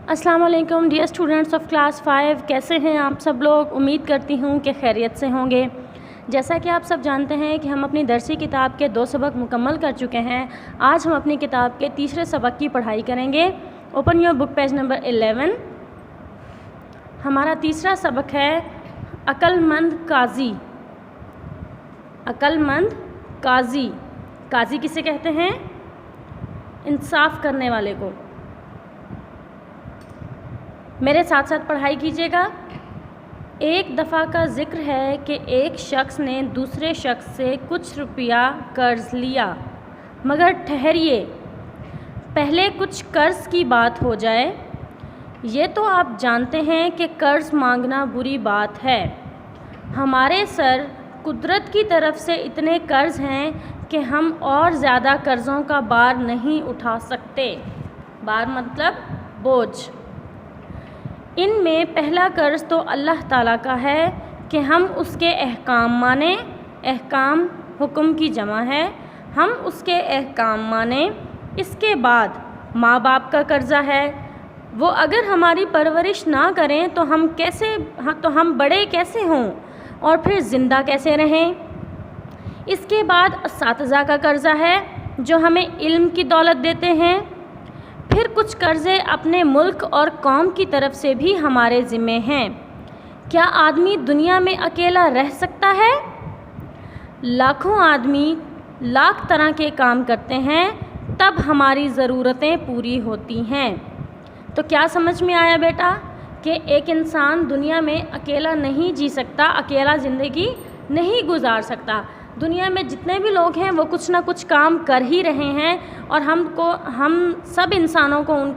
السلام علیکم dear students of class 5، کیسے ہیں آپ سب لوگ؟ امید کرتی ہوں کہ خیریت سے ہوں گے۔ جیسا کہ آپ سب جانتے ہیں کہ ہم اپنی درسی کتاب کے 2 سبق مکمل کر چکے ہیں۔ آج ہم اپنی کتاب کے تیسرے سبق کی پڑھائی کریں گے۔ Open your book page number 11۔ ہمارا تیسرا سبق ہے عقل مند قاضی۔ عقل مند قاضی، قاضی کسے کہتے ہیں؟ انصاف کرنے والے کو۔ میرے ساتھ ساتھ پڑھائی کیجیے گا۔ ایک دفعہ کا ذکر ہے کہ ایک شخص نے دوسرے شخص سے کچھ روپیہ قرض لیا، مگر ٹھہریے، پہلے کچھ قرض کی بات ہو جائے۔ یہ تو آپ جانتے ہیں کہ قرض مانگنا بری بات ہے۔ ہمارے سر قدرت کی طرف سے اتنے قرض ہیں کہ ہم اور زیادہ قرضوں کا بار نہیں اٹھا سکتے۔ بار مطلب بوجھ۔ ان میں پہلا قرض تو اللہ تعالیٰ کا ہے کہ ہم اس کے احکام مانیں۔ احکام حکم کی جمع ہے، ہم اس کے احکام مانیں۔ اس کے بعد ماں باپ کا قرضہ ہے، وہ اگر ہماری پرورش نہ کریں تو ہم بڑے کیسے ہوں اور پھر زندہ کیسے رہیں۔ اس کے بعد اساتذہ کا قرضہ ہے جو ہمیں علم کی دولت دیتے ہیں۔ پھر کچھ قرضے اپنے ملک اور قوم کی طرف سے بھی ہمارے ذمے ہیں۔ کیا آدمی دنیا میں اکیلا رہ سکتا ہے؟ لاکھوں آدمی لاکھ طرح کے کام کرتے ہیں، تب ہماری ضرورتیں پوری ہوتی ہیں۔ تو کیا سمجھ میں آیا بیٹا کہ ایک انسان دنیا میں اکیلا نہیں جی سکتا، اکیلا زندگی نہیں گزار سکتا۔ دنیا میں جتنے بھی لوگ ہیں وہ کچھ نہ کچھ کام کر ہی رہے ہیں، اور ہم سب انسانوں کو ان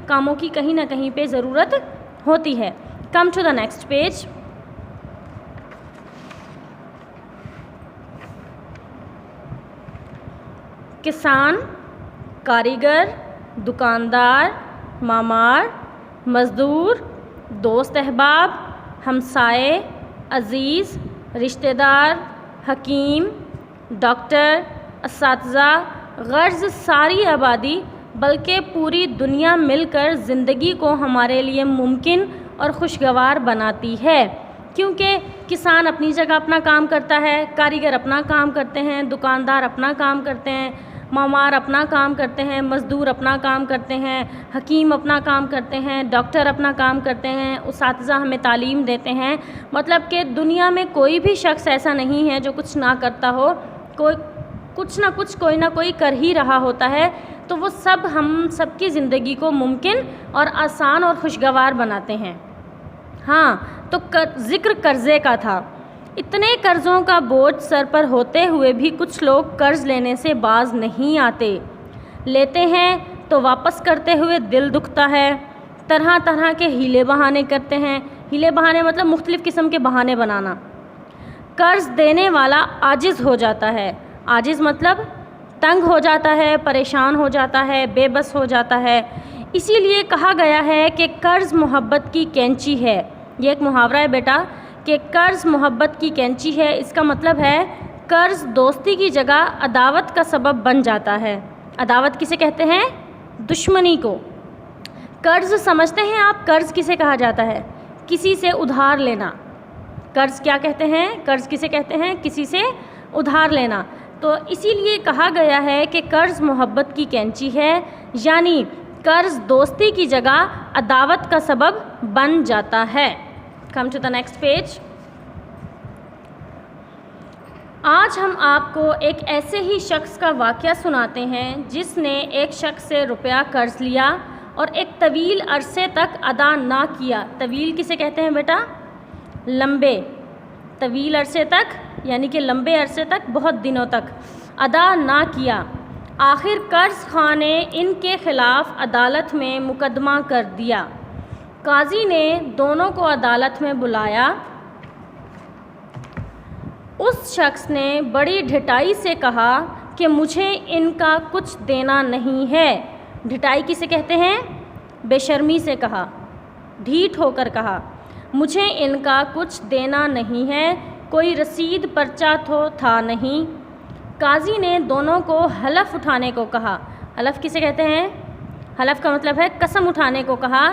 کاموں کی کہیں نہ کہیں پہ ضرورت ہوتی ہے۔ Come to the next page. کسان، کاریگر، دکاندار، معمار، مزدور، دوست احباب، ہمسائے، عزیز، رشتہ دار، حکیم، ڈاکٹر، اساتذہ، غرض ساری آبادی بلکہ پوری دنیا مل کر زندگی کو ہمارے لیے ممکن اور خوشگوار بناتی ہے، کیونکہ کسان اپنی جگہ اپنا کام کرتا ہے، کاریگر اپنا کام کرتے ہیں، دکاندار اپنا کام کرتے ہیں، معمار اپنا کام کرتے ہیں، مزدور اپنا کام کرتے ہیں، حکیم اپنا کام کرتے ہیں، ڈاکٹر اپنا کام کرتے ہیں، اساتذہ ہمیں تعلیم دیتے ہیں۔ مطلب کہ دنیا میں کوئی بھی شخص ایسا نہیں ہے جو کچھ نہ کرتا ہو، کوئی نہ کوئی کر ہی رہا ہوتا ہے۔ تو وہ سب ہم سب کی زندگی کو ممکن اور آسان اور خوشگوار بناتے ہیں۔ ہاں، تو ذکر قرضے کا تھا۔ اتنے قرضوں کا بوجھ سر پر ہوتے ہوئے بھی کچھ لوگ قرض لینے سے باز نہیں آتے۔ لیتے ہیں تو واپس کرتے ہوئے دل دکھتا ہے، طرح طرح کے ہیلے بہانے کرتے ہیں۔ ہیلے بہانے مطلب مختلف قسم کے بہانے بنانا۔ قرض دینے والا عاجز ہو جاتا ہے۔ عاجز مطلب تنگ ہو جاتا ہے، پریشان ہو جاتا ہے، بے بس ہو جاتا ہے۔ اسی لیے کہا گیا ہے کہ قرض محبت کی کینچی ہے۔ یہ ایک محاورہ ہے بیٹا کہ قرض محبت کی کینچی ہے۔ اس کا مطلب ہے قرض دوستی کی جگہ عداوت کا سبب بن جاتا ہے۔ عداوت کسے کہتے ہیں؟ دشمنی کو۔ قرض سمجھتے ہیں آپ؟ قرض کسے کہا جاتا ہے؟ کسی سے ادھار لینا۔ قرض کیا کہتے ہیں؟ قرض کسے کہتے ہیں؟ کسی سے ادھار لینا۔ تو اسی لیے کہا گیا ہے کہ قرض محبت کی کینچی ہے، یعنی قرض دوستی کی جگہ عداوت کا سبب بن جاتا ہے۔ Come to the next page. آج ہم آپ کو ایک ایسے ہی شخص کا واقعہ سناتے ہیں جس نے ایک شخص سے روپیہ قرض لیا اور ایک طویل عرصے تک ادا نہ کیا۔ طویل کسے کہتے ہیں بیٹا؟ لمبے۔ طویل عرصے تک یعنی کہ لمبے عرصے تک، بہت دنوں تک ادا نہ کیا۔ آخر قرض خواہ نے ان کے خلاف عدالت میں مقدمہ کر دیا۔ قاضی نے دونوں کو عدالت میں بلایا۔ اس شخص نے بڑی ڈھٹائی سے کہا کہ مجھے ان کا کچھ دینا نہیں ہے۔ ڈھٹائی کسے کہتے ہیں؟ بے شرمی سے کہا، ڈھیٹ ہو کر کہا، مجھے ان کا کچھ دینا نہیں ہے، کوئی رسید پرچہ تو تھا نہیں۔ قاضی نے دونوں کو حلف اٹھانے کو کہا۔ حلف کسے کہتے ہیں؟ حلف کا مطلب ہے قسم اٹھانے کو کہا۔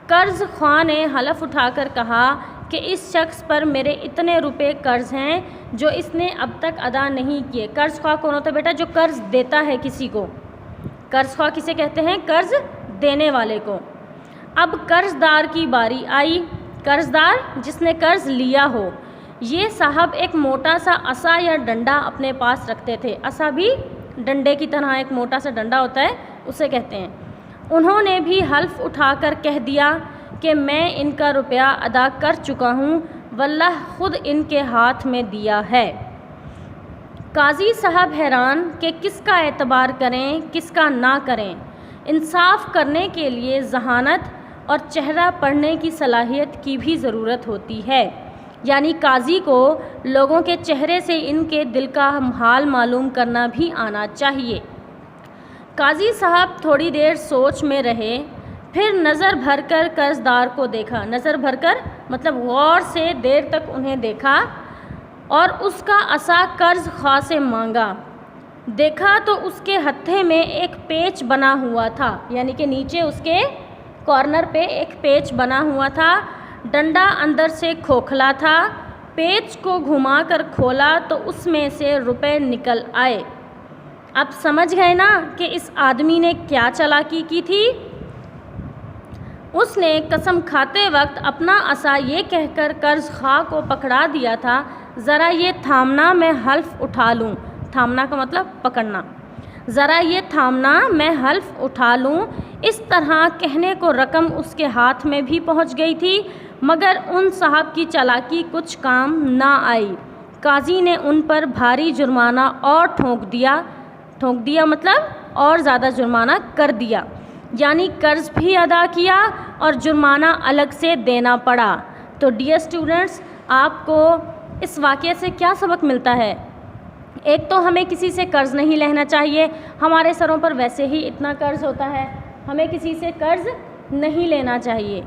قرض خواہ نے حلف اٹھا کر کہا کہ اس شخص پر میرے اتنے روپے قرض ہیں جو اس نے اب تک ادا نہیں کیے۔ قرض خواہ کون ہوتا ہے بیٹا؟ جو قرض دیتا ہے کسی کو۔ قرض خواہ کسے کہتے ہیں؟ قرض دینے والے کو۔ اب قرض دار کی باری آئی۔ قرض دار جس نے قرض لیا ہو، یہ صاحب ایک موٹا سا عصا یا ڈنڈا اپنے پاس رکھتے تھے۔ عصا بھی ڈنڈے کی طرح ایک موٹا سا ڈنڈا ہوتا ہے، اسے کہتے ہیں۔ انہوں نے بھی حلف اٹھا کر کہہ دیا کہ میں ان کا روپیہ ادا کر چکا ہوں، واللہ خود ان کے ہاتھ میں دیا ہے۔ قاضی صاحب حیران کہ کس کا اعتبار کریں کس کا نہ کریں۔ انصاف کرنے کے لیے ذہانت اور چہرہ پڑھنے کی صلاحیت کی بھی ضرورت ہوتی ہے، یعنی قاضی کو لوگوں کے چہرے سے ان کے دل کا حال معلوم کرنا بھی آنا چاہیے۔ قاضی صاحب تھوڑی دیر سوچ میں رہے، پھر نظر بھر کر قرض دار کو دیکھا۔ نظر بھر کر مطلب غور سے دیر تک انہیں دیکھا اور اس کا عصا قرض خواہ سے مانگا۔ دیکھا تو اس کے ہتھے میں ایک پیچ بنا ہوا تھا، یعنی کہ نیچے اس کے کارنر پہ ایک پیچ بنا ہوا تھا۔ ڈنڈا اندر سے کھوکھلا تھا۔ پیچ کو گھما کر کھولا تو اس میں سے روپے نکل آئے۔ اب سمجھ گئے نا کہ اس آدمی نے کیا چالاکی کی تھی؟ اس نے قسم کھاتے وقت اپنا عصا یہ کہہ کر قرض خواہ کو پکڑا دیا تھا، ذرا یہ تھامنا میں حلف اٹھا لوں۔ تھامنا کا مطلب پکڑنا۔ ذرا یہ تھامنا میں حلف اٹھا لوں۔ اس طرح کہنے کو رقم اس کے ہاتھ میں بھی پہنچ گئی تھی، مگر ان صاحب کی چالاکی کچھ کام نہ آئی۔ قاضی نے ان پر بھاری جرمانہ اور ٹھونک دیا مطلب اور زیادہ جرمانہ کر دیا، یعنی قرض بھی ادا کیا اور جرمانہ الگ سے دینا پڑا۔ تو ڈیئر اسٹوڈنٹس، آپ کو اس واقعے سے کیا سبق ملتا ہے؟ ایک تو ہمیں کسی سے قرض نہیں لینا چاہیے، ہمارے سروں پر ویسے ہی اتنا قرض ہوتا ہے، ہمیں کسی سے قرض نہیں لینا چاہیے۔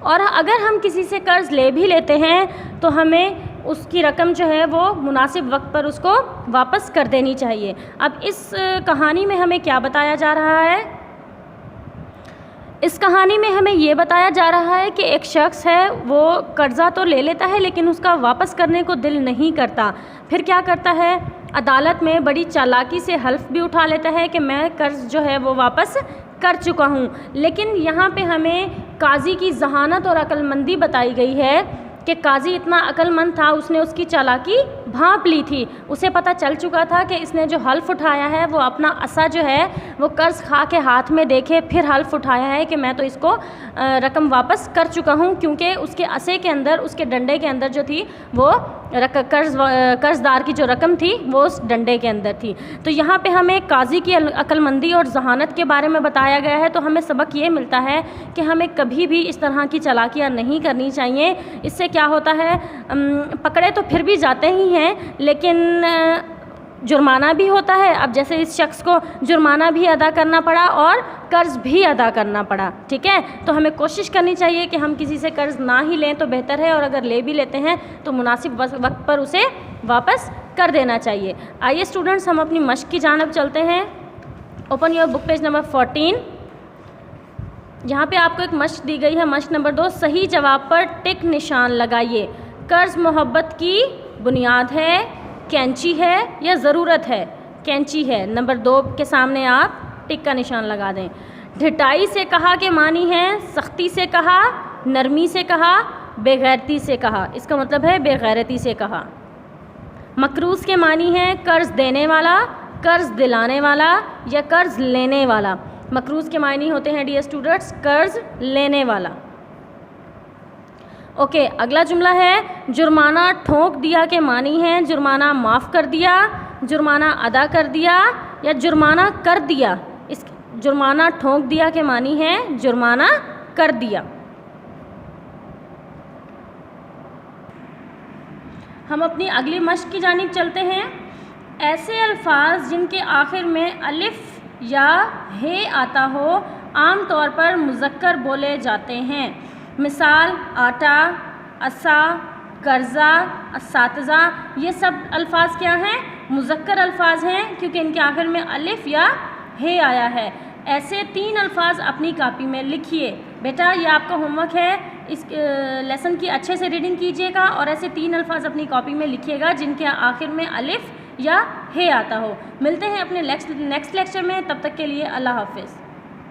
اور اگر ہم کسی سے قرض لے بھی لیتے ہیں تو ہمیں اس کی رقم جو ہے وہ مناسب وقت پر اس کو واپس کر دینی چاہیے۔ اب اس کہانی میں ہمیں کیا بتایا جا رہا ہے؟ اس کہانی میں ہمیں یہ بتایا جا رہا ہے کہ ایک شخص ہے، وہ قرضہ تو لے لیتا ہے لیکن اس کا واپس کرنے کو دل نہیں کرتا۔ پھر کیا کرتا ہے؟ عدالت میں بڑی چالاکی سے حلف بھی اٹھا لیتا ہے کہ میں قرض جو ہے وہ واپس کر چکا ہوں۔ لیکن یہاں پہ ہمیں قاضی کی ذہانت اور عقل مندی بتائی گئی ہے کہ قاضی اتنا عقل مند تھا، اس نے اس کی چالاکی بھانپ لی تھی۔ اسے پتہ چل چکا تھا کہ اس نے جو حلف اٹھایا ہے وہ اپنا عصا جو ہے وہ قرض خواہ کے ہاتھ میں دیکھے پھر حلف اٹھایا ہے کہ میں تو اس کو رقم واپس کر چکا ہوں، کیونکہ اس کے عصے کے اندر، اس کے ڈنڈے کے اندر جو تھی وہ قرض دار کی جو رقم تھی وہ اس ڈنڈے کے اندر تھی۔ تو یہاں پہ ہمیں قاضی کی عقل مندی اور ذہانت کے بارے میں بتایا گیا ہے۔ تو ہمیں سبق یہ ملتا ہے کہ ہمیں کبھی بھی اس طرح کی چالاکیاں نہیں کرنی چاہیے۔ اس سے کیا ہوتا ہے، پکڑے تو پھر بھی جاتے ہی ہیں لیکن جرمانہ بھی ہوتا ہے۔ اب جیسے اس شخص کو جرمانہ بھی ادا کرنا پڑا اور قرض بھی ادا کرنا پڑا، ٹھیک ہے؟ تو ہمیں کوشش کرنی چاہیے کہ ہم کسی سے قرض نہ ہی لیں تو بہتر ہے، اور اگر لے بھی لیتے ہیں تو مناسب وقت پر اسے واپس کر دینا چاہیے۔ آئیے اسٹوڈنٹس، ہم اپنی مشق کی جانب چلتے ہیں۔ Open your book page number 14۔ یہاں پہ آپ کو ایک مشق دی گئی ہے، مشق نمبر 2، صحیح جواب پر ٹک نشان لگائیے۔ قرض محبت کی بنیاد ہے، کینچی ہے یا ضرورت ہے؟ کینچی ہے۔ نمبر 2 کے سامنے آپ ٹک کا نشان لگا دیں۔ ڈھٹائی سے کہا کے معنی ہے سختی سے کہا، نرمی سے کہا، بے غیرتی سے کہا۔ اس کا مطلب ہے بے غیرتی سے کہا۔ مقروض کے معنی ہے قرض دینے والا، قرض دلانے والا یا قرض لینے والا۔ مقروض کے معنی ہوتے ہیں ڈیئر اسٹوڈنٹس قرض لینے والا۔ اوکے، اگلا جملہ ہے جرمانہ ٹھونک دیا کے معنی ہے جرمانہ معاف کر دیا، جرمانہ ادا کر دیا یا جرمانہ کر دیا۔ اس جرمانہ ٹھونک دیا کے معنی ہے جرمانہ کر دیا۔ ہم اپنی اگلی مشق کی جانب چلتے ہیں۔ ایسے الفاظ جن کے آخر میں الف یا ہے آتا ہو عام طور پر مذکر بولے جاتے ہیں۔ مثال آٹا، عصا، قرضہ، اساتذہ، یہ سب الفاظ کیا ہیں؟ مذکر الفاظ ہیں، کیونکہ ان کے آخر میں الف یا ہے آیا ہے۔ ایسے 3 الفاظ اپنی کاپی میں لکھیے۔ بیٹا یہ آپ کا ہوم ورک ہے، اس لیسن کی اچھے سے ریڈنگ کیجیے گا اور ایسے 3 الفاظ اپنی کاپی میں لکھیے گا جن کے آخر میں الف یا ہے آتا ہو۔ ملتے ہیں اپنے نیکسٹ لیکچر میں، تب تک کے لیے اللہ حافظ۔